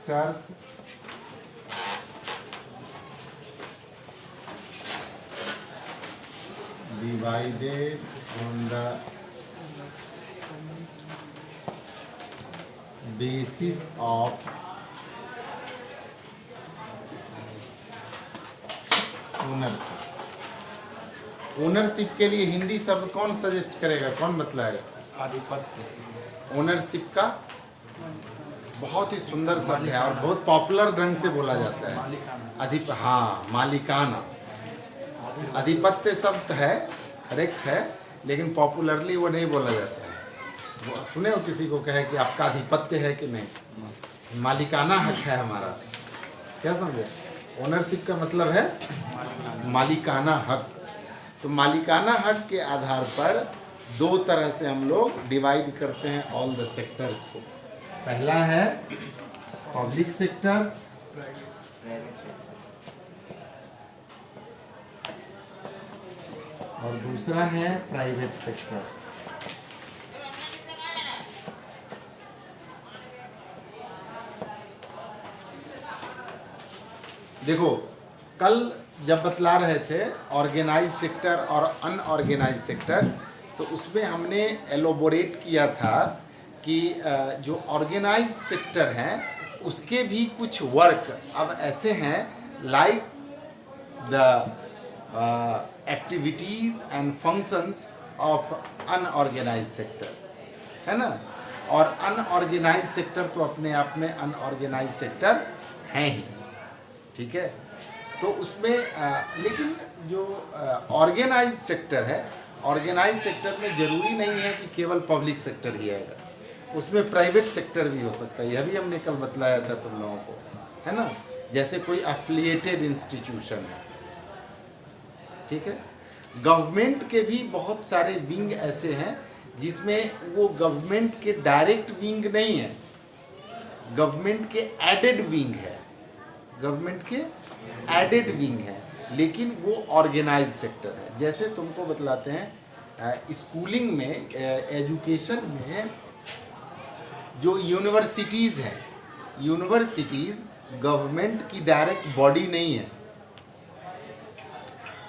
sectors divided on the basis of ownership. Ownership के लिए हिंदी शब्द कौन सजेस्ट करेगा, कौन बतलाएगा? आधिपत्य। ओनरशिप का बहुत ही सुंदर शब्द है और बहुत पॉपुलर ढंग से बोला जाता है। हाँ, मालिकाना। आधिपत्य शब्द है, करेक्ट है, लेकिन पॉपुलरली वो नहीं बोला जाता है। वो सुने हो किसी को कहे कि आपका आधिपत्य है कि नहीं? मालिकाना हक है हमारा। क्या समझे? ओनरशिप का मतलब है मालिकाना हक। तो मालिकाना हक के आधार पर दो तरह से हम लोग डिवाइड करते हैं ऑल द सेक्टर्स को। पहला है पब्लिक सेक्टर्स और दूसरा है प्राइवेट सेक्टर्स। देखो, कल जब बतला रहे थे ऑर्गेनाइज सेक्टर और अनऑर्गेनाइज सेक्टर, तो उसमें हमने एलोबोरेट किया था कि जो ऑर्गेनाइज सेक्टर हैं उसके भी कुछ वर्क अब ऐसे हैं, like the activities and functions of unorganised sector, है ना। और अनऑर्गेनाइज सेक्टर तो अपने आप में अनऑर्गेनाइज सेक्टर हैं ही, ठीक है। तो उसमें लेकिन जो ऑर्गेनाइज सेक्टर है, ऑर्गेनाइज सेक्टर में ज़रूरी नहीं है कि केवल पब्लिक सेक्टर ही आएगा, उसमें प्राइवेट सेक्टर भी हो सकता है। यह भी हमने कल बतलाया था तुम लोगों को, है ना। जैसे कोई एफिलिएटेड इंस्टीट्यूशन है, ठीक है। गवर्नमेंट के भी बहुत सारे विंग ऐसे हैं जिसमें वो गवर्नमेंट के डायरेक्ट विंग नहीं है, गवर्नमेंट के एडेड विंग है, गवर्नमेंट के एडेड विंग है, लेकिन वो ऑर्गेनाइज सेक्टर है। जैसे तुमको बतलाते हैं स्कूलिंग में, एजुकेशन में जो यूनिवर्सिटीज़ हैं, यूनिवर्सिटीज़ गवर्नमेंट की डायरेक्ट बॉडी नहीं है।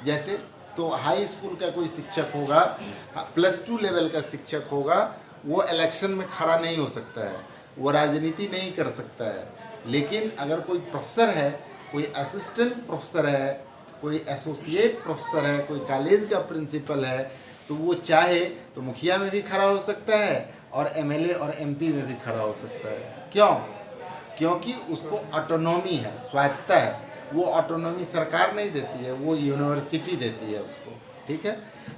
जैसे तो हाई स्कूल का कोई शिक्षक होगा, +2 लेवल का शिक्षक होगा, वो इलेक्शन में खड़ा नहीं हो सकता है, वो राजनीति नहीं कर सकता है। लेकिन अगर कोई प्रोफेसर है, कोई असिस्टेंट प्रोफेसर है, कोई एसोसिएट प्रोफेसर है, कोई कॉलेज का प्रिंसिपल है, तो वो चाहे तो मुखिया में भी खड़ा हो सकता है और एमएलए और एमपी में भी खड़ा हो सकता है। क्यों? क्योंकि उसको ऑटोनॉमी है, स्वायत्ता है। वो ऑटोनॉमी सरकार नहीं देती है, वो यूनिवर्सिटी देती है उसको, ठीक है।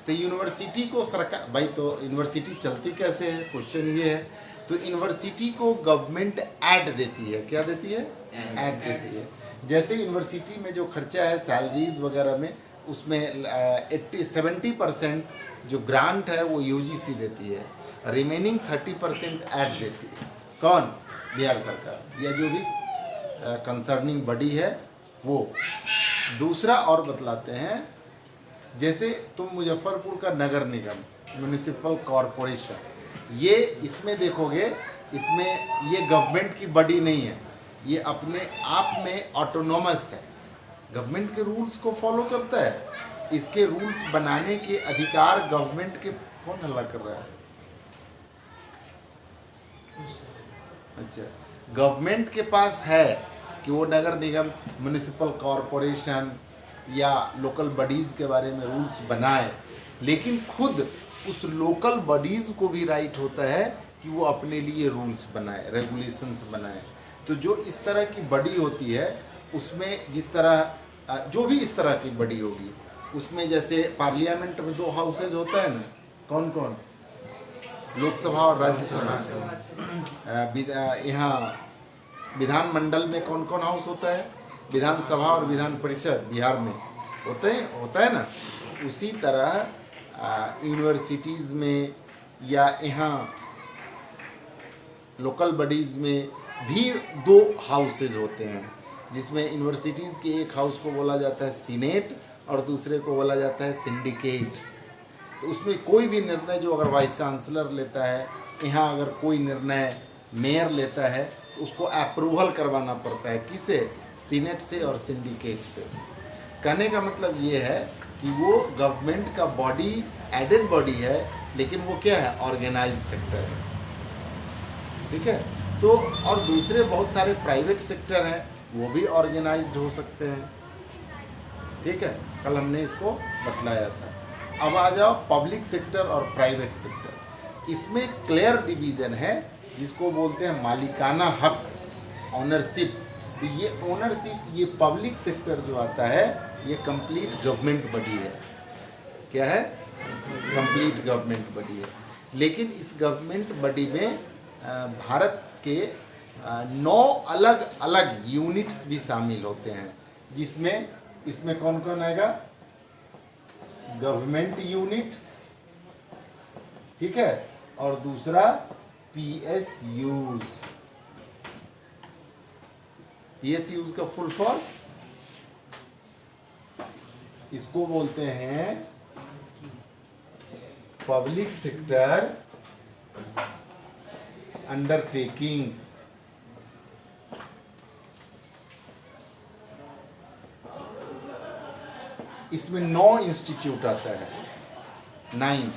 तो यूनिवर्सिटी को सरकार, भाई तो यूनिवर्सिटी चलती कैसे है, क्वेश्चन ये है। तो यूनिवर्सिटी को गवर्नमेंट ऐड देती है, क्या देती है? ऐड देती है। जैसे यूनिवर्सिटी में जो खर्चा है सैलरीज वगैरह में, उसमें 70% जो ग्रांट है वो यूजीसी देती है, रिमेनिंग 30% ऐड देती है। कौन? बिहार सरकार या जो भी कंसर्निंग बॉडी है वो। दूसरा और बतलाते हैं, जैसे तुम मुजफ्फरपुर का नगर निगम, म्यूनिसिपल कॉरपोरेशन, ये इसमें देखोगे, इसमें ये गवर्नमेंट की बॉडी नहीं है, ये अपने आप में ऑटोनोमस है, गवर्नमेंट के रूल्स को फॉलो करता है। इसके रूल्स बनाने के अधिकार गवर्नमेंट के। कौन हल्ला कर रहा है? अच्छा, गवर्नमेंट के पास है कि वो नगर निगम, म्यूनिसिपल कॉरपोरेशन या लोकल बॉडीज़ के बारे में रूल्स बनाए, लेकिन खुद उस लोकल बॉडीज़ को भी राइट होता है कि वो अपने लिए रूल्स बनाए, रेगुलेशंस बनाए। तो जो इस तरह की बॉडी होती है उसमें, जिस तरह जो भी इस तरह की बॉडी होगी उसमें, जैसे पार्लियामेंट में 2 हाउसेज होता है ना, कौन कौन? लोकसभा और राज्यसभा। यहाँ विधानमंडल में कौन कौन हाउस होता है? विधानसभा और विधान परिषद बिहार में होता है ना। उसी तरह यूनिवर्सिटीज़ में या यहाँ लोकल बॉडीज़ में भी 2 हाउसेज होते हैं, जिसमें यूनिवर्सिटीज़ के एक हाउस को बोला जाता है सीनेट और दूसरे को बोला जाता है सिंडिकेट। तो उसमें कोई भी निर्णय जो अगर वाइस चांसलर लेता है, यहाँ अगर कोई निर्णय मेयर लेता है तो उसको अप्रूवल करवाना पड़ता है, किसे? सीनेट से और सिंडिकेट से। कहने का मतलब ये है कि वो गवर्नमेंट का बॉडी, एडेड बॉडी है, लेकिन वो क्या है? ऑर्गेनाइज सेक्टर है। ठीक है। तो और दूसरे बहुत सारे प्राइवेट सेक्टर हैं, वो भी ऑर्गेनाइज्ड हो सकते हैं। ठीक है, कल हमने इसको बतलाया था। अब आ जाओ पब्लिक सेक्टर और प्राइवेट सेक्टर। इसमें क्लियर डिवीज़न है, जिसको बोलते हैं मालिकाना हक, ऑनरशिप। तो ये ओनरशिप, ये पब्लिक सेक्टर जो आता है, ये कंप्लीट गवर्नमेंट बॉडी है। क्या है? कंप्लीट गवर्नमेंट बॉडी है। लेकिन इस गवर्नमेंट बॉडी में भारत के 9 अलग अलग यूनिट्स भी शामिल होते हैं, जिसमें इसमें कौन कौन आएगा? गवर्नमेंट यूनिट, ठीक है, और दूसरा PSUs। PSUs का फुल फॉर्म इसको बोलते हैं पब्लिक सेक्टर अंडरटेकिंग्स। इसमें 9 इंस्टीट्यूट आता है, 9,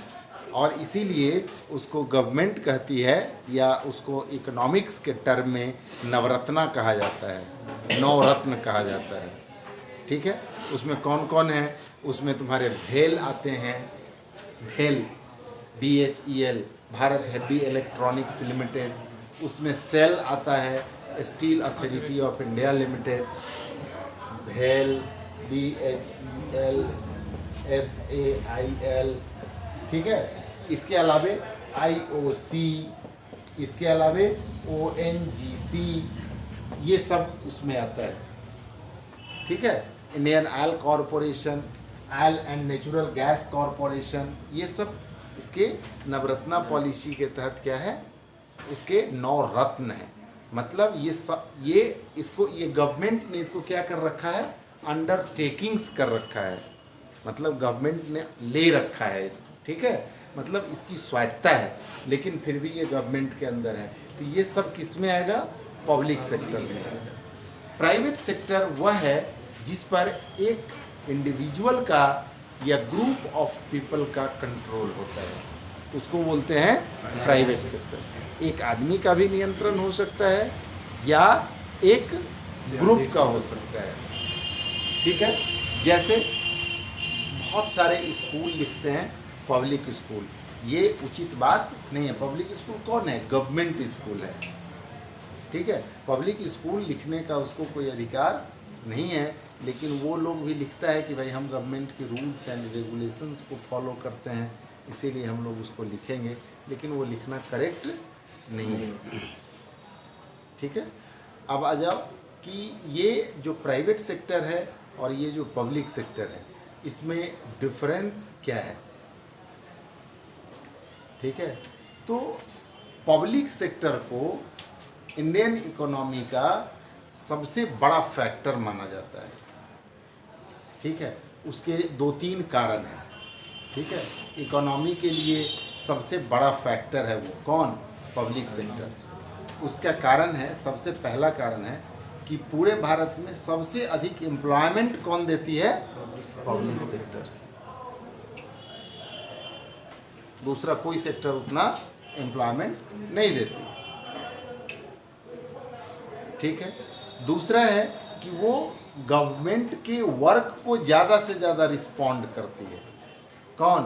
और इसीलिए उसको गवर्नमेंट कहती है, या उसको इकोनॉमिक्स के टर्म में नवरत्ना कहा जाता है, 9 रत्न कहा जाता है। ठीक है। उसमें कौन कौन है? उसमें तुम्हारे भेल आते हैं, भेल, BHEL, Bharat heavy electronics limited. उसमें सेल आता है, steel authority of India limited. भेल, BHEL, SAIL। ठीक है। इसके अलावे IOC, इसके अलावे ONGC, ये सब उसमें आता है। ठीक है। Indian oil corporation, oil and natural gas corporation, ये सब इसके नवरत्ना पॉलिसी के तहत क्या है? उसके 9 रत्न हैं। मतलब ये सब, ये गवर्नमेंट ने इसको क्या कर रखा है? अंडरटेकिंग्स कर रखा है। मतलब गवर्नमेंट ने ले रखा है इसको। ठीक है। मतलब इसकी स्वायत्ता है, लेकिन फिर भी ये गवर्नमेंट के अंदर है। तो ये सब किस में आएगा? पब्लिक सेक्टर में आएगा। प्राइवेट सेक्टर वह है जिस पर एक इंडिविजुअल का या ग्रुप ऑफ पीपल का कंट्रोल होता है, उसको बोलते हैं प्राइवेट सेक्टर। एक आदमी का भी नियंत्रण हो सकता है, या एक ग्रुप का हो सकता है। ठीक है। जैसे बहुत सारे स्कूल लिखते हैं पब्लिक स्कूल, ये उचित बात नहीं है। पब्लिक स्कूल कौन है? गवर्नमेंट स्कूल है। ठीक है। पब्लिक स्कूल लिखने का उसको कोई अधिकार नहीं है, लेकिन वो लोग भी लिखता है कि भाई हम गवर्नमेंट के रूल्स एंड रेगुलेशंस को फॉलो करते हैं, इसीलिए हम लोग उसको लिखेंगे, लेकिन वो लिखना करेक्ट नहीं है। ठीक है। अब आ जाओ कि ये जो प्राइवेट सेक्टर है और ये जो पब्लिक सेक्टर है, इसमें डिफरेंस क्या है? ठीक है। तो पब्लिक सेक्टर को इंडियन इकोनॉमी का सबसे बड़ा फैक्टर माना जाता है। ठीक है। उसके 2-3 कारण हैं। ठीक है। इकोनॉमी के लिए सबसे बड़ा फैक्टर है वो कौन? Public sector. उसका कारण है, सबसे पहला कारण है कि पूरे भारत में सबसे अधिक एम्प्लॉयमेंट कौन देती है? Public sector. दूसरा कोई सेक्टर उतना एम्प्लॉयमेंट नहीं देती। ठीक है। दूसरा है कि वो गवर्नमेंट के वर्क को ज़्यादा से ज़्यादा रिस्पॉन्ड करती है। कौन?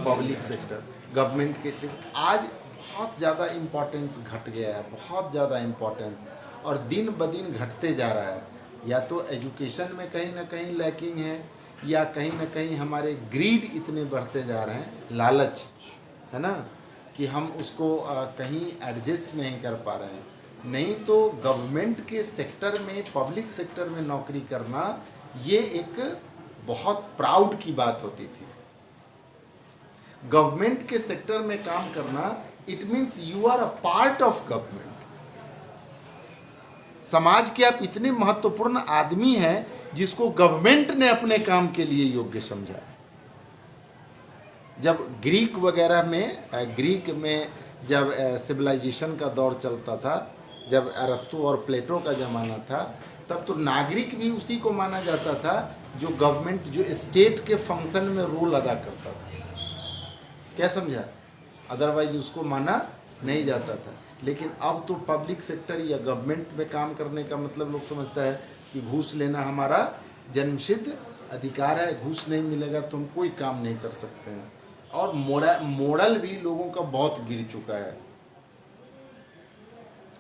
Public sector. गवर्नमेंट के आज बहुत ज़्यादा इम्पोर्टेंस घट गया है, बहुत ज़्यादा इम्पोर्टेंस, और दिन ब दिन घटते जा रहा है। या तो एजुकेशन में कहीं ना कहीं लैकिंग है, या कहीं ना कहीं हमारे ग्रीड इतने बढ़ते जा रहे हैं, लालच है ना, कि हम उसको कहीं एडजस्ट नहीं कर पा रहे हैं। नहीं तो गवर्नमेंट के सेक्टर में, पब्लिक सेक्टर में नौकरी करना ये एक बहुत प्राउड की बात होती थी। गवर्नमेंट के सेक्टर में काम करना, it means you are a part of government. समाज के आप इतने महत्वपूर्ण आदमी हैं जिसको गवर्नमेंट ने अपने काम के लिए योग्य समझा। जब ग्रीक वगैरह में, ग्रीक में जब सिविलाइजेशन का दौर चलता था, जब अरस्तु और प्लेटो का ज़माना था, तब तो नागरिक भी उसी को माना जाता था जो गवर्नमेंट, जो स्टेट के फंक्शन में रोल अदा करता था। क्या समझा? अदरवाइज उसको माना नहीं जाता था। लेकिन अब तो पब्लिक सेक्टर या गवर्नमेंट में काम करने का मतलब लोग समझता है कि घूस लेना हमारा जन्मसिद्ध अधिकार है, घूस नहीं मिलेगा तो हम कोई काम नहीं कर सकते हैं। और मोरल भी लोगों का बहुत गिर चुका है।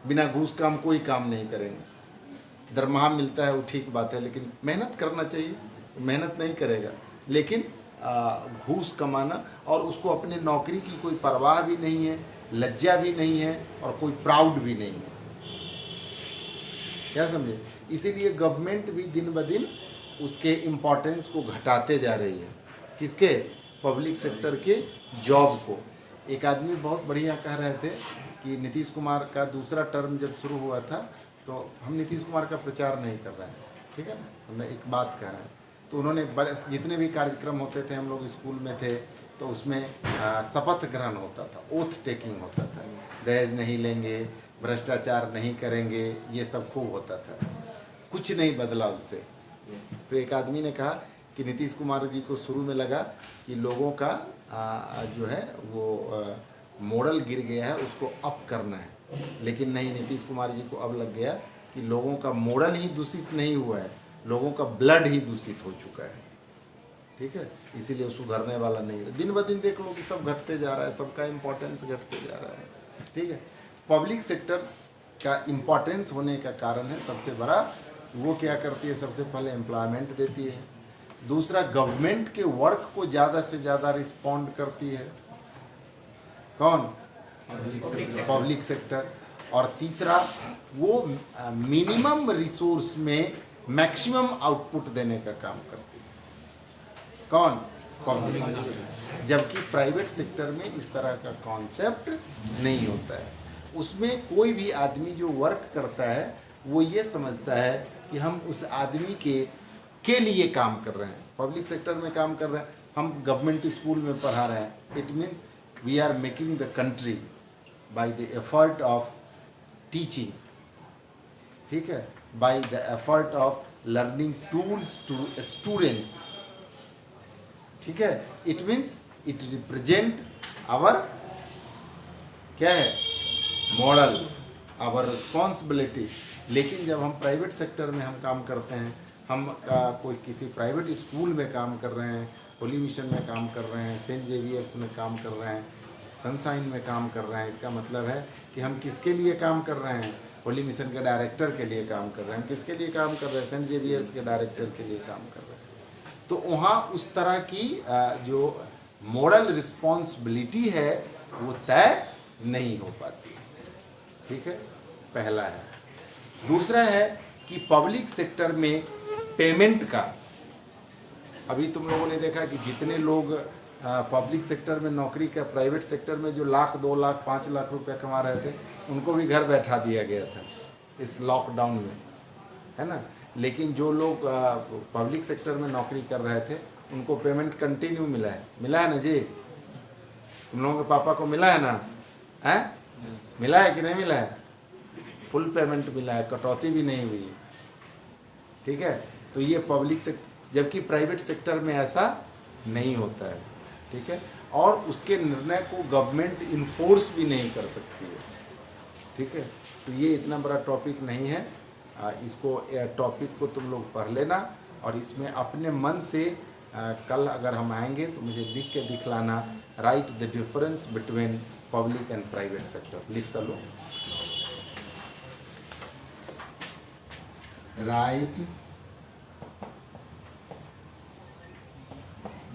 बिना घूस का हम कोई काम नहीं करेंगे। दरमाहा मिलता है वो ठीक बात है, लेकिन मेहनत करना चाहिए, मेहनत नहीं करेगा। लेकिन घूस कमाना, और उसको अपने नौकरी की कोई परवाह भी नहीं है, लज्जा भी नहीं है, और कोई प्राउड भी नहीं है। क्या समझे? इसीलिए गवर्नमेंट भी दिन ब दिन उसके इम्पोर्टेंस को घटाते जा रही है। किसके? पब्लिक सेक्टर के जॉब को। एक आदमी बहुत बढ़िया कह रहे थे कि नीतीश कुमार का दूसरा टर्म जब शुरू हुआ था, तो हम नीतीश कुमार का प्रचार नहीं कर रहे हैं, ठीक है ना, मैं एक बात कह रहा हूँ। तो उन्होंने जितने भी कार्यक्रम होते थे, हम लोग स्कूल में थे तो उसमें शपथ ग्रहण होता था, ओथ टेकिंग होता था, दहेज नहीं लेंगे, भ्रष्टाचार नहीं करेंगे, ये सब खूब होता था। कुछ नहीं बदला उससे। तो एक आदमी ने कहा कि नीतीश कुमार जी को शुरू में लगा कि लोगों का जो है वो मॉडल गिर गया है, उसको अप करना है। लेकिन नहीं, नीतीश कुमार जी को अब लग गया कि लोगों का मॉडल ही दूषित नहीं हुआ है, लोगों का ब्लड ही दूषित हो चुका है। ठीक है, इसीलिए वो सुधरने वाला नहीं है। दिन ब दिन देख लो कि सब घटते जा रहा है, सबका इम्पोर्टेंस घटते जा रहा है। ठीक है, पब्लिक सेक्टर का इम्पोर्टेंस होने का कारण है सबसे बड़ा, वो क्या करती है? सबसे पहले एम्प्लॉयमेंट देती है। दूसरा, गवर्नमेंट के वर्क को ज़्यादा से ज़्यादा रिस्पॉन्ड करती है। कौन? Public sector. और तीसरा, वो मिनिमम रिसोर्स में मैक्सिमम आउटपुट देने का काम करती है। कौन? Public sector. जबकि प्राइवेट सेक्टर में इस तरह का कॉन्सेप्ट नहीं होता है। उसमें कोई भी आदमी जो वर्क करता है वो ये समझता है कि हम उस आदमी के लिए काम कर रहे हैं। पब्लिक सेक्टर में काम कर रहे हैं, हम गवर्नमेंट स्कूल में पढ़ा रहे हैं, it means we are making the country by the effort of teaching. ठीक है, by the effort of learning tools to students. ठीक है, it means it represent our क्या है? Model, our responsibility. लेकिन जब हम प्राइवेट सेक्टर में हम काम करते हैं, हम कोई किसी प्राइवेट स्कूल में काम कर रहे हैं, होली मिशन में काम कर रहे हैं, सेंट जेवियर्स में काम कर रहे हैं, सनशाइन में काम कर रहे हैं, इसका मतलब है कि हम किसके लिए काम कर रहे हैं? होली मिशन के डायरेक्टर के लिए काम कर रहे हैं। किसके लिए काम कर रहे हैं? सेंट जेवियर्स के डायरेक्टर के लिए काम कर रहे हैं। तो वहाँ उस तरह की जो मॉरल रिस्पॉन्सिबिलिटी है वो तय नहीं हो पाती। ठीक है, पहला है। दूसरा है कि पब्लिक सेक्टर में पेमेंट का, अभी तुम लोगों ने देखा कि जितने लोग पब्लिक सेक्टर में नौकरी का, प्राइवेट सेक्टर में जो लाख, 2 लाख, 5 लाख रुपए कमा रहे थे, उनको भी घर बैठा दिया गया था इस लॉकडाउन में, है ना। लेकिन जो लोग पब्लिक सेक्टर में नौकरी कर रहे थे उनको पेमेंट कंटिन्यू मिला है ना जी? तुम लोगों के पापा को मिला है ना? हैं? मिला है कि नहीं मिला है? फुल पेमेंट मिला है, कटौती भी नहीं हुई। ठीक है, तो ये पब्लिक सेक्टर, जबकि प्राइवेट सेक्टर में ऐसा नहीं होता है। ठीक है, और उसके निर्णय को गवर्नमेंट इन्फोर्स भी नहीं कर सकती है। ठीक है, तो ये इतना बड़ा टॉपिक नहीं है, इसको टॉपिक को तुम लोग पढ़ लेना और इसमें अपने मन से कल अगर हम आएंगे तो मुझे लिख के दिखलाना, write the difference between public and private sector. लिख कर लो, write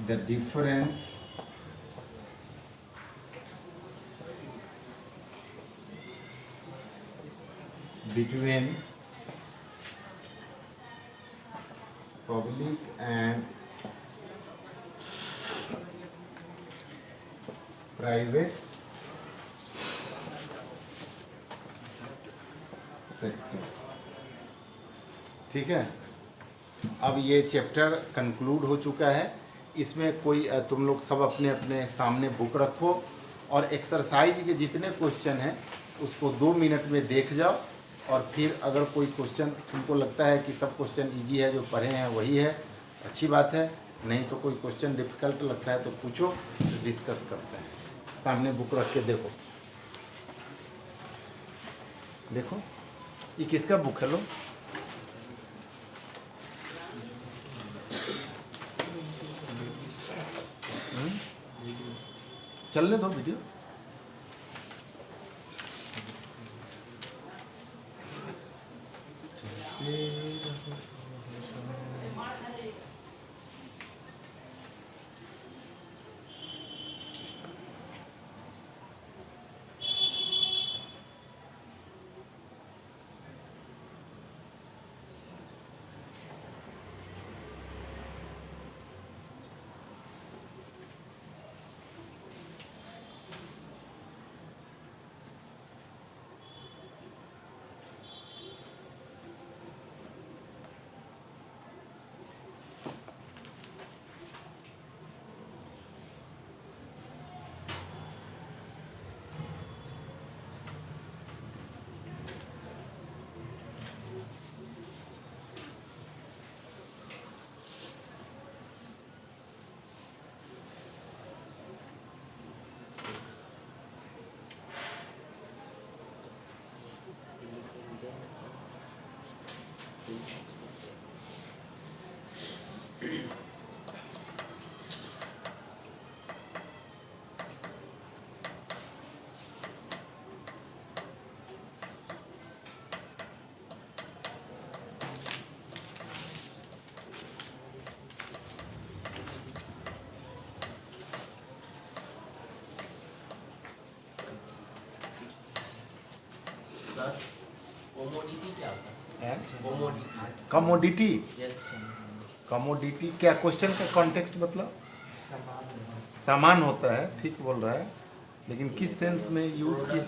the difference between public and private sectors। ठीक है, अब ये चैप्टर कंक्लूड हो चुका है। इसमें कोई तुम लोग सब अपने अपने सामने बुक रखो और एक्सरसाइज के जितने क्वेश्चन हैं उसको 2 मिनट में देख जाओ, और फिर अगर कोई क्वेश्चन तुमको लगता है कि सब क्वेश्चन इजी है, जो पढ़े हैं वही है, अच्छी बात है, नहीं तो कोई क्वेश्चन डिफ़िकल्ट लगता है तो पूछो, डिस्कस करते हैं। सामने बुक रख के देखो, देखो ये किसका बुक है लो? चलने दो वीडियो। कमोडिटी, कमोडिटी क्या क्वेश्चन का कॉन्टेक्स्ट मतलब? सामान होता है, ठीक बोल रहा है, लेकिन किस सेंस में यूज की?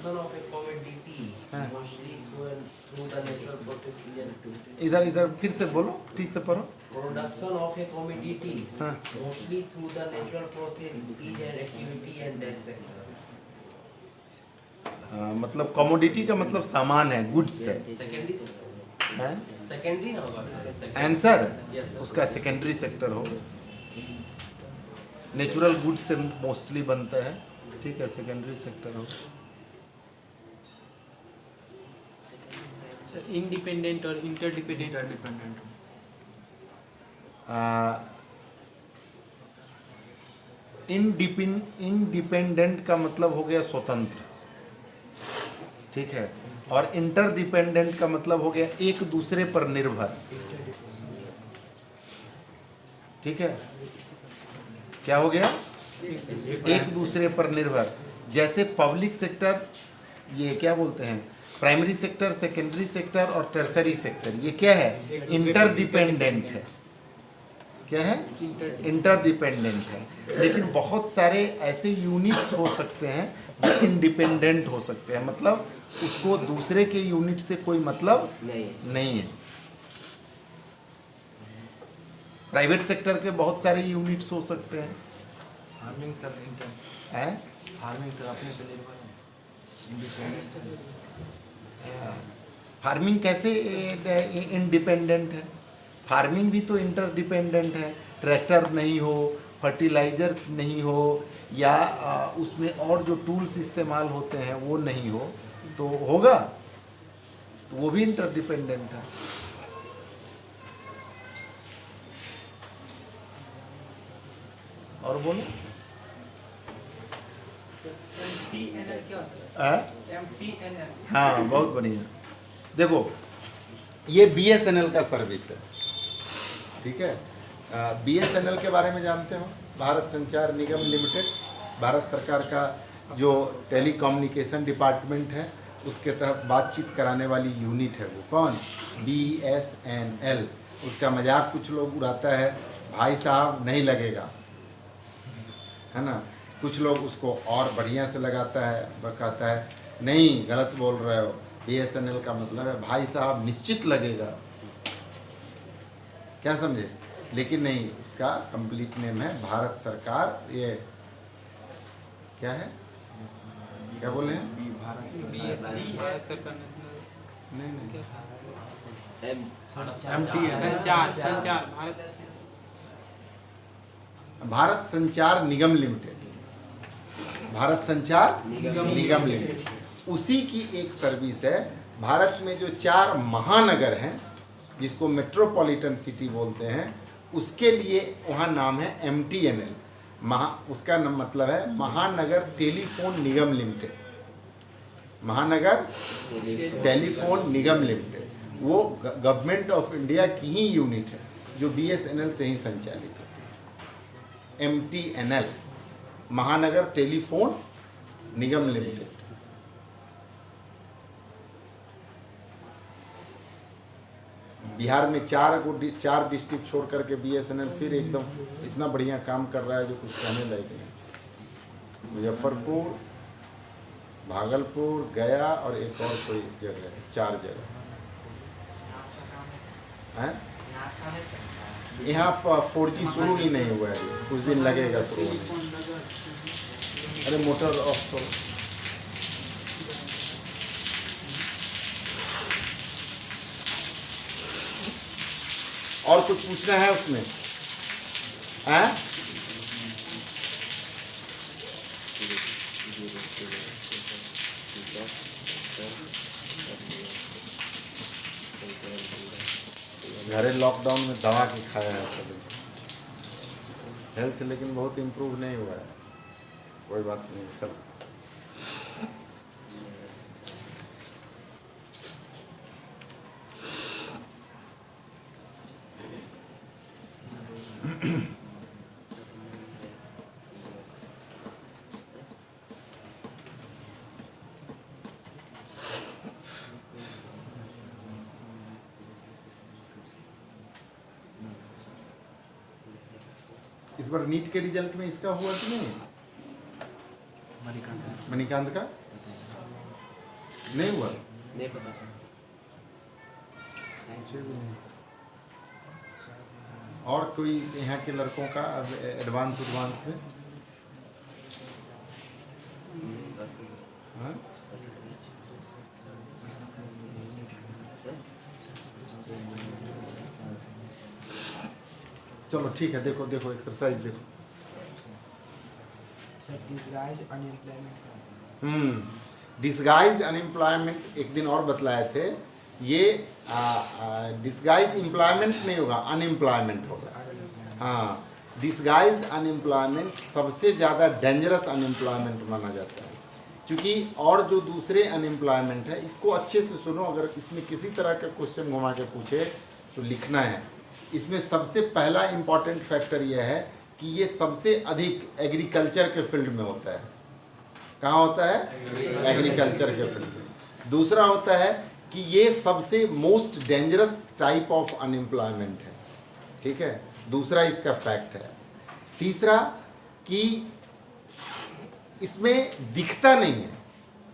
इधर इधर फिर से बोलो, ठीक से पढ़ो। Production of A commodity mostly through the natural process is an activity and that sector. मतलब कमोडिटी का मतलब सामान है, गुड्स है। सेकेंडरी ना होगा आंसर, उसका सेकेंडरी सेक्टर हो। नेचुरल गुड्स से मोस्टली बनता है, ठीक है, सेकेंडरी सेक्टर हो। इंडिपेंडेंट और इंटरडिपेंडेंट। इंडिपेंडेंट का मतलब हो गया स्वतंत्र, ठीक है, और इंटरडिपेंडेंट का मतलब हो गया एक दूसरे पर निर्भर, ठीक है। क्या हो गया? एक दूसरे पर निर्भर। जैसे पब्लिक सेक्टर, ये क्या बोलते हैं, प्राइमरी सेक्टर, सेकेंडरी सेक्टर और टर्सरी सेक्टर, ये क्या है? इंटरडिपेंडेंट है। क्या है? इंटरडिपेंडेंट है। लेकिन बहुत सारे ऐसे यूनिट्स हो सकते हैं जो इंडिपेंडेंट हो सकते हैं, मतलब उसको दूसरे के यूनिट से कोई मतलब नहीं है। प्राइवेट सेक्टर के बहुत सारे यूनिट्स हो सकते हैं। फार्मिंग सर हैं? फार्मिंग सर अपने पे निर्भर है। फार्मिंग कैसे इंडिपेंडेंट है? फार्मिंग भी तो इंटरडिपेंडेंट है। ट्रैक्टर नहीं हो, फर्टिलाइजर्स नहीं हो, या उसमें और जो टूल्स इस्तेमाल होते हैं वो नहीं हो तो होगा, तो वो भी इंटरडिपेंडेंट है। और बोलो। हाँ, बहुत बढ़िया। देखो, ये BSNL का सर्विस है, ठीक है। BSNL के बारे में जानते हो? भारत संचार निगम लिमिटेड, भारत सरकार का जो टेलीकम्युनिकेशन डिपार्टमेंट है उसके तहत बातचीत कराने वाली यूनिट है। वो कौन? BSNL। उसका मजाक कुछ लोग उड़ाता है, भाई साहब नहीं लगेगा, है ना। कुछ लोग उसको और बढ़िया से लगाता है, कहता है नहीं गलत बोल रहे हो, BSNL का मतलब है भाई साहब निश्चित लगेगा। क्या समझे? लेकिन नहीं, उसका कंप्लीट नेम है भारत सरकार, ये क्या है, क्या बोले हैं? भारत सरकार नेशनल नहीं नहीं, संचार संचार भारत भारत संचार निगम लिमिटेड, भारत संचार निगम लिमिटेड, उसी की एक सर्विस है। भारत में जो 4 महानगर हैं जिसको मेट्रोपॉलिटन सिटी बोलते हैं, उसके लिए वहाँ नाम है MTNL, उसका नाम मतलब है महानगर टेलीफोन निगम लिमिटेड, महानगर टेलीफोन निगम लिमिटेड। वो गवर्नमेंट ऑफ इंडिया की ही यूनिट है जो BSNL से ही संचालित है। MTNL, महानगर टेलीफोन निगम लिमिटेड। बिहार में 4 डिस्ट्रिक्ट छोड़ करके BSNL फिर एकदम इतना बढ़िया काम कर रहा है जो कुछ कहने लायक नहीं। मुजफ्फरपुर, भागलपुर, गया और एक और कोई जगह है, 4 जगह हैं। यहाँ पर 4G शुरू ही नहीं हुआ है, कुछ दिन लगेगा शुरू होने। अरे मोटर ऑफ करो। और कुछ पूछना है उसमें? हैं? घरे लॉकडाउन में दवा के खाया है सभी, हेल्थ लेकिन बहुत इम्प्रूव नहीं हुआ है। कोई बात नहीं, सब इस बार नीट के रिजल्ट में इसका हुआ कि नहीं? मणिकांत का नहीं हुआ? नहीं पता। और कोई यहाँ के लड़कों का एडवांस में? हाँ? चलो ठीक है, देखो देखो एक्सरसाइज देखो। डिसगाइज्ड अनएम्प्लॉयमेंट एक दिन और बतलाए थे। ये डिसगाइज्ड एम्प्लॉयमेंट नहीं होगा, अनएम्प्लॉयमेंट होगा। हाँ, डिसगाइज्ड अनएम्प्लॉयमेंट सबसे ज़्यादा डेंजरस अनएम्प्लॉयमेंट माना जाता है, क्योंकि और जो दूसरे अनएम्प्लॉयमेंट है, इसको अच्छे से सुनो। अगर इसमें किसी तरह का क्वेश्चन घुमा के पूछे तो लिखना है। इसमें सबसे पहला इम्पॉर्टेंट फैक्टर यह है कि ये सबसे अधिक एग्रीकल्चर के फील्ड में होता है। कहाँ होता है? एग्रीकल्चर के फील्ड में। दूसरा होता है कि ये सबसे most dangerous type of unemployment है। ठीक है, दूसरा इसका फैक्ट है। तीसरा कि इसमें दिखता नहीं है।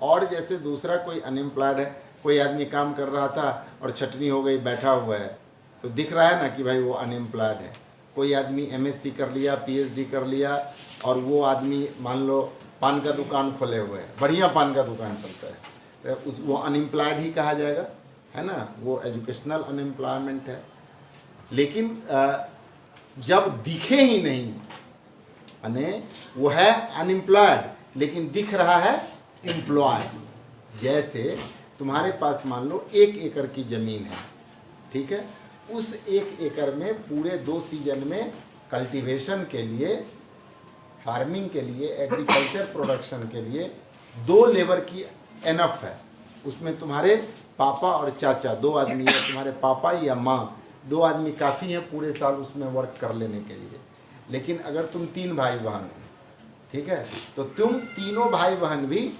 और जैसे दूसरा कोई अनएम्प्लॉयड है, कोई आदमी काम कर रहा था और छटनी हो गई, बैठा हुआ है, तो दिख रहा है ना कि भाई वो अनएम्प्लॉयड है। कोई आदमी MSc कर लिया, PhD कर लिया, और वो आदमी मान लो पान का दुकान खोले हुए है, बढ़िया पान का दुकान चलता है, तो वो अनएम्प्लॉयड ही कहा जाएगा, है ना? वो एजुकेशनल अनएम्प्लॉयमेंट है। लेकिन जब दिखे ही नहीं, यानी वो है अनएम्प्लॉयड लेकिन दिख रहा है एम्प्लॉयड। जैसे तुम्हारे पास मान लो 1 एकड़ की ज़मीन है, ठीक है? उस 1 एकड़ में पूरे 2 सीजन में कल्टीवेशन के लिए, फार्मिंग के लिए, एग्रीकल्चर प्रोडक्शन के लिए 2 लेबर की एनफ है। उसमें तुम्हारे पापा और चाचा 2 आदमी है, तुम्हारे पापा या माँ 2 आदमी काफ़ी हैं पूरे साल उसमें वर्क कर लेने के लिए। लेकिन अगर तुम 3 भाई बहन हो, ठीक है, तो तुम तीनों भाई बहन भी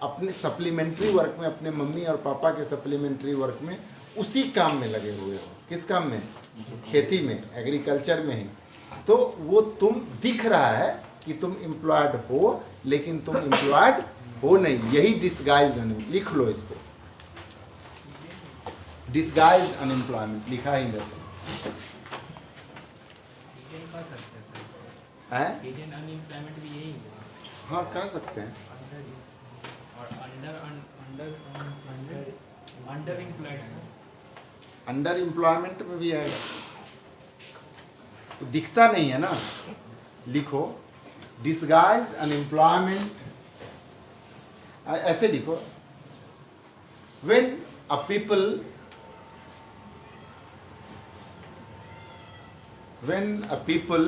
अपने सप्लीमेंट्री वर्क में, अपने मम्मी और पापा के सप्लीमेंट्री वर्क में उसी काम में लगे हुए हो। किस काम में? खेती में, एग्रीकल्चर में ही। तो वो तुम दिख रहा है कि तुम एम्प्लॉयड हो, लेकिन तुम एम्प्लॉयड हो नहीं। यही डिसगाइज्ड अनएम्प्लॉयमेंट, लिख लो इसको, डिसगाइज्ड अनएम्प्लॉयमेंट लिखा ही रहता है। अनएम्प्लॉयमेंट भी यही है। हाँ, कह सकते हैं। Under employed sir. Under employment में भी आएगा, तो दिखता नहीं है ना। लिखो डिसगाइज अनएम्प्लॉयमेंट, ऐसे लिखो, when a people, when a people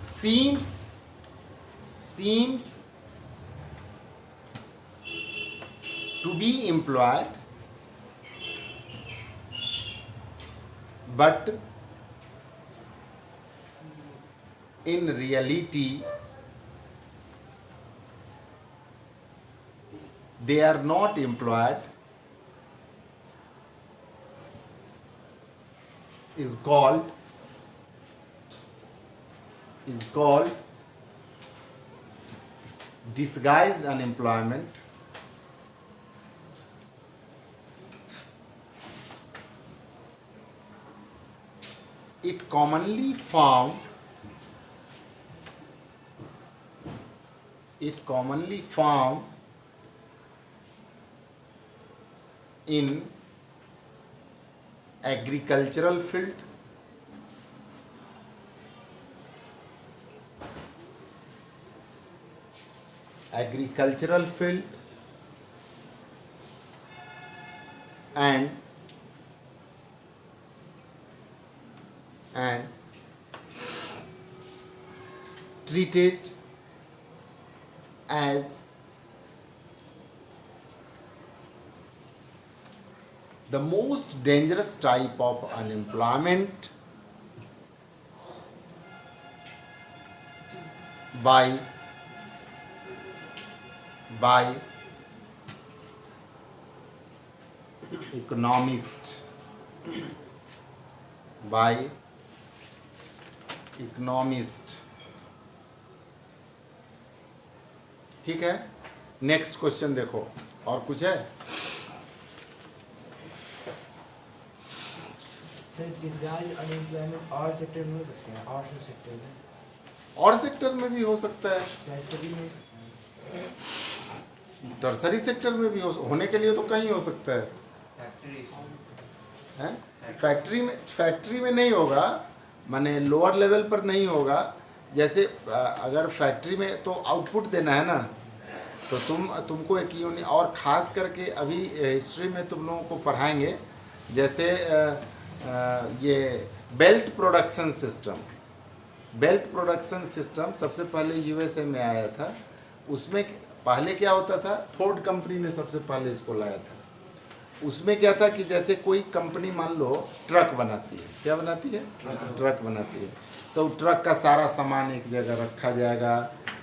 seems to be employed but in reality they are not employed is called disguised unemployment. It commonly found in agricultural field, and treated as the most dangerous type of unemployment by economists. ठीक है, next question देखो, और कुछ है? Sir disguise unemployment और sector में हो सकते हैं, और सब सेक्टर में, और सेक्टर में भी हो सकता है, टर्सरी में, टर्सरी सेक्टर में भी होने के लिए तो कहीं हो सकता है, हैं? फैक्ट्री में नहीं होगा, माने लोअर लेवल पर नहीं होगा। जैसे अगर फैक्ट्री में तो आउटपुट देना है ना, तो तुमको एक यूनिट, और ख़ास करके अभी हिस्ट्री में तुम लोगों को पढ़ाएंगे, जैसे ये बेल्ट प्रोडक्शन सिस्टम सबसे पहले यूएसए में आया था। उसमें पहले क्या होता था, फोर्ड कंपनी ने सबसे पहले इसको लाया था। उसमें क्या था कि जैसे कोई कंपनी मान लो ट्रक बनाती है, क्या बनाती है? ट्रक बनाती है। तो ट्रक का सारा सामान एक जगह रखा जाएगा,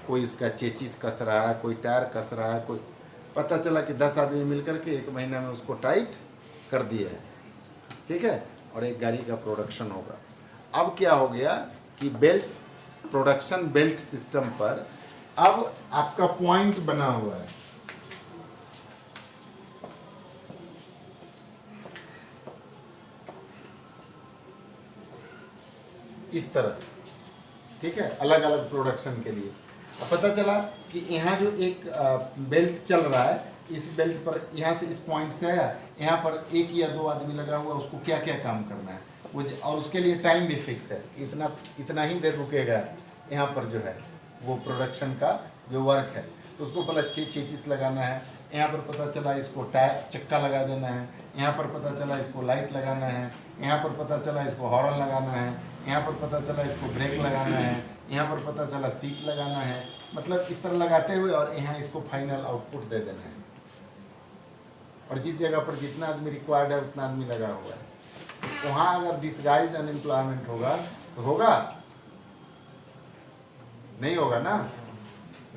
कोई उसका चेचिस कस रहा है, कोई टायर कस रहा है, कोई, पता चला कि 10 आदमी मिलकर के 1 महीना में उसको टाइट कर दिया है, ठीक है, और एक गाड़ी का प्रोडक्शन होगा। अब क्या हो गया कि बेल्ट सिस्टम पर अब आपका पॉइंट बना हुआ है, इस तरह, ठीक है, अलग अलग प्रोडक्शन के लिए। अब पता चला कि यहाँ जो एक बेल्ट चल रहा है, इस बेल्ट पर यहाँ से इस पॉइंट से आया, यहाँ पर 1 या 2 आदमी लगा हुआ, उसको क्या क्या काम करना है वो, और उसके लिए टाइम भी फिक्स है, इतना ही देर रुकेगा यहाँ पर जो है वो प्रोडक्शन का जो वर्क है। तो उसको पहले चेचिस लगाना है, यहाँ पर पता चला इसको टायर चक्का लगा देना है, यहाँ पर पता चला इसको लाइट लगाना है, यहाँ पर पता चला इसको हॉर्न लगाना है, यहाँ पर पता चला इसको ब्रेक लगाना है, यहाँ पर पता चला सीट लगाना है, मतलब इस तरह लगाते हुए और यहाँ इसको फाइनल आउटपुट दे देना है। और जिस जगह पर जितना आदमी रिक्वायर्ड है उतना आदमी लगा हुआ है, तो वहाँ अगर डिसगाइज्ड अनएम्प्लॉयमेंट होगा तो होगा? नहीं होगा ना,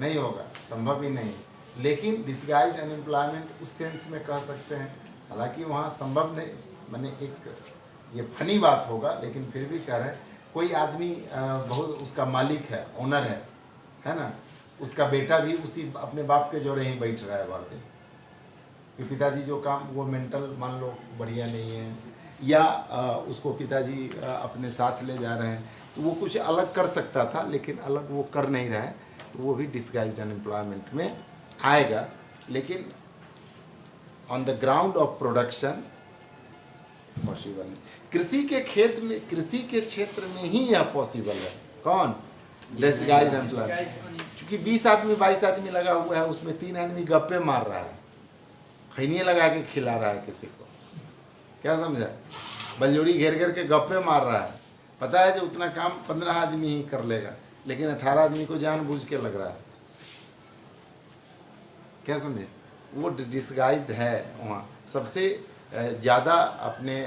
नहीं होगा, संभव ही नहीं। लेकिन डिसगाइज्ड अनएम्प्लॉयमेंट उस सेंस में कह सकते हैं, हालांकि वहाँ संभव नहीं, मैंने एक ये फनी बात होगा, लेकिन फिर भी कह रहे हैं, कोई आदमी बहुत उसका मालिक है, ओनर है ना, उसका बेटा भी उसी अपने बाप के जोरे ही बैठ रहा है वहाँ पे, कि पिताजी जो काम वो मेंटल मान लो बढ़िया नहीं है, या उसको पिताजी अपने साथ ले जा रहे हैं, तो वो कुछ अलग कर सकता था, लेकिन अलग वो कर नहीं रहा है। तो वो भी डिस्गाइज्ड अनएम्प्लॉयमेंट में आएगा, लेकिन on the ground of production possible नहीं। कृषि के कृषि के क्षेत्र में ही यह पॉसिबल है। कौन? Disguised unemployment. क्योंकि 20 आदमी 22 आदमी लगा हुआ है, उसमें 3 आदमी गप्पे मार रहा है, खैनिया लगा के खिला रहा है किसी को, क्या समझा? बलजोड़ी घेर घेर के गप्पे मार रहा है, पता है जो उतना काम 15 आदमी ही कर लेगा, लेकिन 18 आदमी को जानबूझ के लग रहा है, क्या समझे? वो डिस्गाइज्ड है वहाँ सबसे ज़्यादा अपने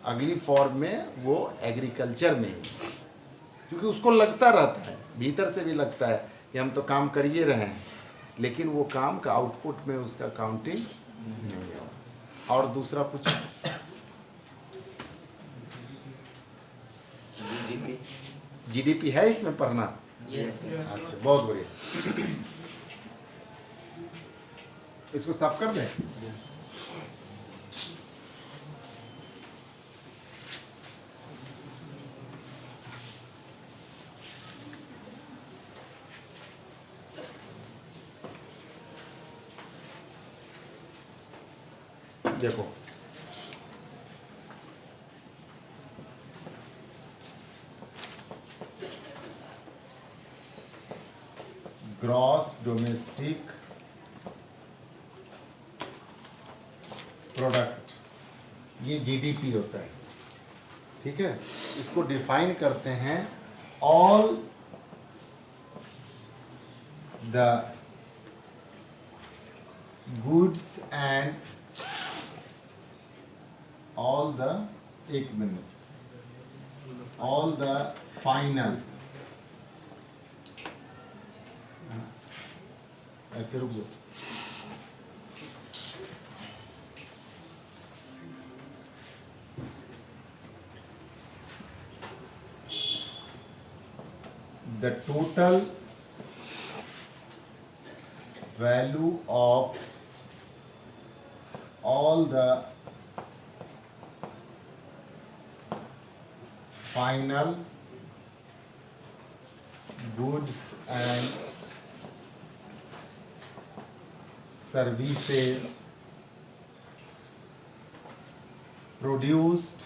अगली फॉर्म में वो एग्रीकल्चर में ही, क्योंकि उसको लगता रहता है, भीतर से भी लगता है कि हम तो काम कर ही रहे हैं, लेकिन वो काम का आउटपुट में उसका काउंटिंग नहीं है। और दूसरा पूछो। जीडीपी है इसमें पढ़ना? अच्छा, बहुत बढ़िया। इसको साफ कर दें। देखो, ग्रॉस डोमेस्टिक प्रोडक्ट, ये जीडीपी होता है, ठीक है? इसको डिफाइन करते हैं all the goods and all the एक मिनट all the final, ऐसे रुक जाओ, the total value of all the final goods and services produced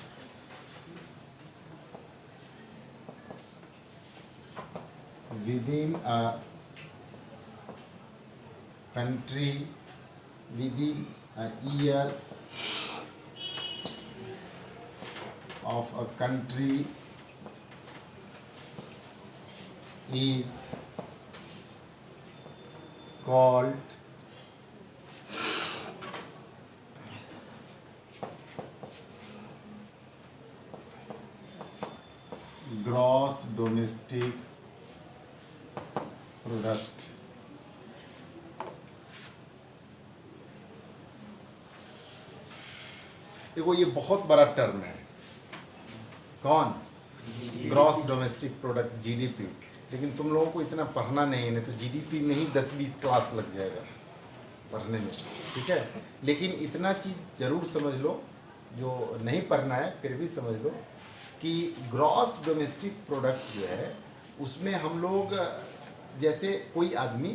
within a country within a year of a country is called gross domestic product। देखो, ये बहुत बड़ा term है। कौन? Gross domestic product, GDP. लेकिन तुम लोगों को इतना पढ़ना नहीं है, तो जीडीपी में ही 10-20 क्लास लग जाएगा पढ़ने में, ठीक है? लेकिन इतना चीज़ ज़रूर समझ लो, जो नहीं पढ़ना है फिर भी समझ लो कि ग्रॉस डोमेस्टिक प्रोडक्ट जो है उसमें हम लोग, जैसे कोई आदमी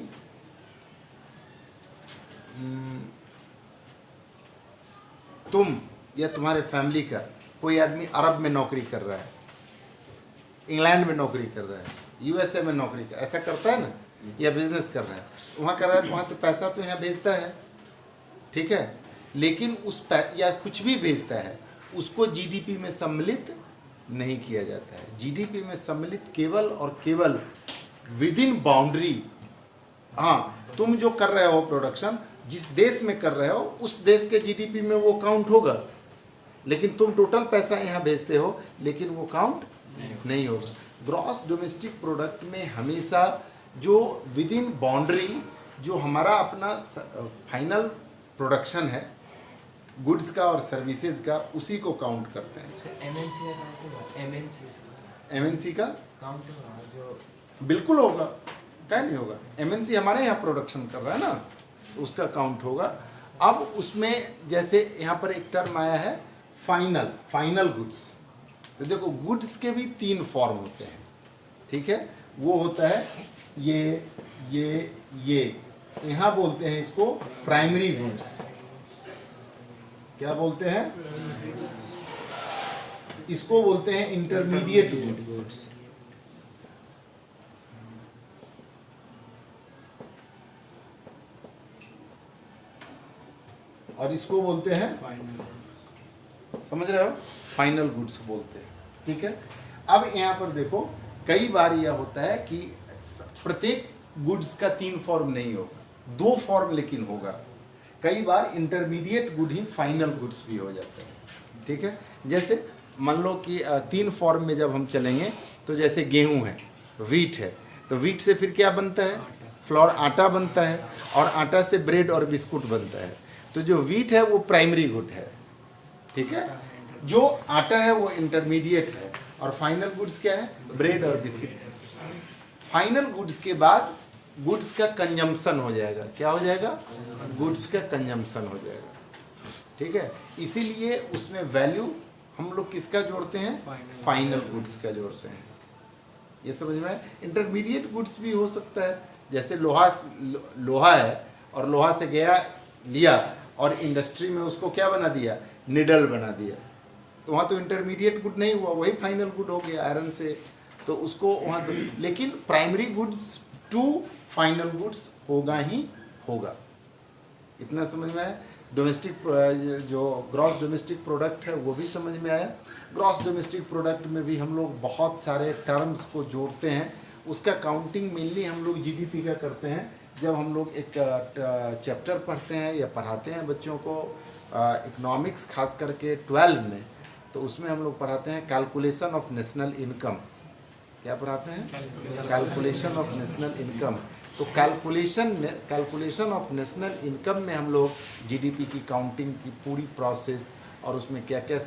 तुम या तुम्हारे फैमिली का कोई आदमी अरब में नौकरी कर रहा है, इंग्लैंड में नौकरी कर रहा है, यूएसए में नौकरी कर, ऐसा करता है ना, या बिजनेस कर रहा है, वहाँ कर रहा है, वहाँ से पैसा तो यहाँ भेजता है, ठीक है? लेकिन या कुछ भी भेजता है, उसको जीडीपी में सम्मिलित नहीं किया जाता है। जीडीपी में सम्मिलित केवल और केवल विद इन बाउंड्री, हाँ, तुम जो कर रहे हो प्रोडक्शन, जिस देश में कर रहे हो उस देश के जीडीपी में वो काउंट होगा, लेकिन तुम टोटल पैसा यहाँ भेजते हो लेकिन वो काउंट नहीं होगा। ग्रॉस डोमेस्टिक प्रोडक्ट में हमेशा जो विद इन बाउंड्री, जो हमारा अपना फाइनल प्रोडक्शन है गुड्स का और सर्विसेज का, उसी को काउंट करते हैं। एमएनसी का काउंट होगा जो बिल्कुल होगा, क्या नहीं होगा? एमएनसी हमारे यहाँ प्रोडक्शन कर रहा है ना, उसका काउंट होगा। अब उसमें जैसे यहाँ पर एक टर्म आया है फाइनल गुड्स, तो देखो गुड्स के भी 3 फॉर्म होते हैं, ठीक है? वो होता है ये यहाँ बोलते हैं इसको प्राइमरी गुड्स। क्या बोलते हैं? इसको बोलते हैं इंटरमीडिएट गुड्स। और इसको बोलते हैं, समझ रहे हो, फाइनल गुड्स बोलते हैं। ठीक है। अब यहाँ पर देखो, कई बार यह होता है कि प्रत्येक गुड्स का 3 फॉर्म नहीं होगा, 2 फॉर्म लेकिन होगा। कई बार इंटरमीडिएट गुड ही फाइनल गुड्स भी हो जाते हैं। ठीक है। जैसे मान लो कि 3 फॉर्म में जब हम चलेंगे, तो जैसे गेहूं है, वीट है, तो वीट से फिर क्या बनता है? फ्लोर, आटा बनता है, और आटा से ब्रेड और बिस्कुट बनता है। तो जो वीट है वो प्राइमरी गुड है। ठीक है। जो आटा है वो इंटरमीडिएट है, और फाइनल गुड्स क्या है? ब्रेड और बिस्किट। फाइनल गुड्स के बाद गुड्स का कंजम्पशन हो जाएगा। क्या हो जाएगा? गुड्स का कंजम्पशन हो जाएगा। ठीक है। इसीलिए उसमें वैल्यू हम लोग किसका जोड़ते हैं? फाइनल गुड्स का जोड़ते हैं। ये समझ में आया? इंटरमीडिएट गुड्स भी हो सकता है, जैसे लोहा है, और लोहा से गया लिया और इंडस्ट्री में उसको क्या बना दिया? निडल बना दिया। तो वहाँ तो इंटरमीडिएट गुड नहीं हुआ, वही फाइनल गुड हो गया आयरन से। तो उसको वहाँ तो, लेकिन primary goods to final goods होगा ही होगा। इतना समझ में आया? डोमेस्टिक जो ग्रॉस डोमेस्टिक प्रोडक्ट है वो भी समझ में आया। ग्रॉस डोमेस्टिक प्रोडक्ट में भी हम लोग बहुत सारे टर्म्स को जोड़ते हैं। उसका काउंटिंग मेनली हम लोग जीडीपी का करते हैं। जब हम लोग एक चैप्टर पढ़ते हैं या पढ़ाते हैं बच्चों को इकोनॉमिक्स, खास करके 12 में, तो उसमें हम लोग पढ़ाते हैं कैलकुलेशन ऑफ नेशनल इनकम। क्या पढ़ाते हैं? Calculation of national income. तो कैलकुलेशन ऑफ नेशनल इनकम में हम लोग जीडीपी की काउंटिंग की पूरी प्रोसेस, और उसमें क्या क्या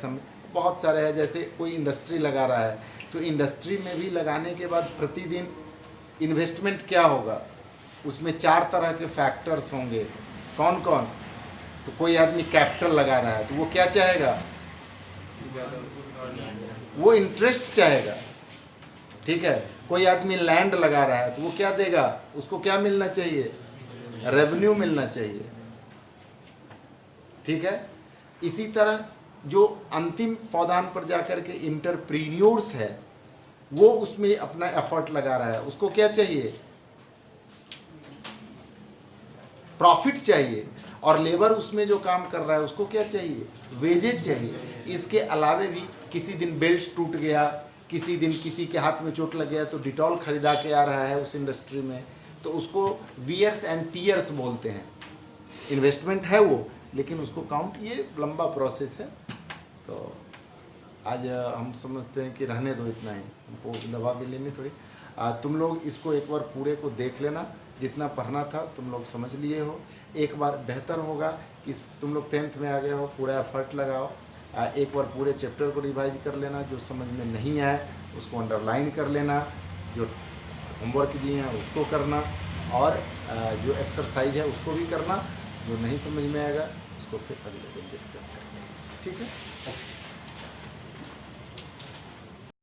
बहुत सारे है। जैसे कोई इंडस्ट्री लगा रहा है, तो इंडस्ट्री में भी लगाने के बाद प्रतिदिन इन्वेस्टमेंट क्या होगा, उसमें 4 तरह के फैक्टर्स होंगे। कौन कौन? तो कोई आदमी कैपिटल लगा रहा है, तो वो क्या चाहेगा? वो इंटरेस्ट चाहेगा। ठीक है। कोई आदमी लैंड लगा रहा है, तो वो क्या देगा? उसको क्या मिलना चाहिए? रेवेन्यू मिलना चाहिए। ठीक है। इसी तरह जो अंतिम पौधान पर जाकर के इंटरप्रीन्योर्स है, वो उसमें अपना एफर्ट लगा रहा है, उसको क्या चाहिए? प्रॉफिट चाहिए। और लेबर उसमें जो काम कर रहा है उसको क्या चाहिए? वेजेज चाहिए। इसके अलावे भी किसी दिन बेल्ट टूट गया, किसी दिन किसी के हाथ में चोट लग गया, तो डिटॉल खरीदा के आ रहा है उस इंडस्ट्री में, तो उसको वियर्स एंड टीयर्स बोलते हैं। इन्वेस्टमेंट है वो, लेकिन उसको काउंट, ये लंबा प्रोसेस है। तो आज हम समझते हैं कि रहने दो इतना ही, हमको दवा भी लेनी थोड़ी। तुम लोग इसको एक बार पूरे को देख लेना, जितना पढ़ना था तुम लोग समझ लिए हो। एक बार बेहतर होगा कि तुम लोग 10th में आ गए हो, पूरा एफर्ट लगाओ, एक बार पूरे चैप्टर को रिवाइज कर लेना। जो समझ में नहीं आए उसको अंडरलाइन कर लेना, जो होमवर्क दिए हैं उसको करना, और जो एक्सरसाइज है उसको भी करना। जो नहीं समझ में आएगा उसको फिर अगले दिन डिस्कस करेंगे। ठीक है। ओके।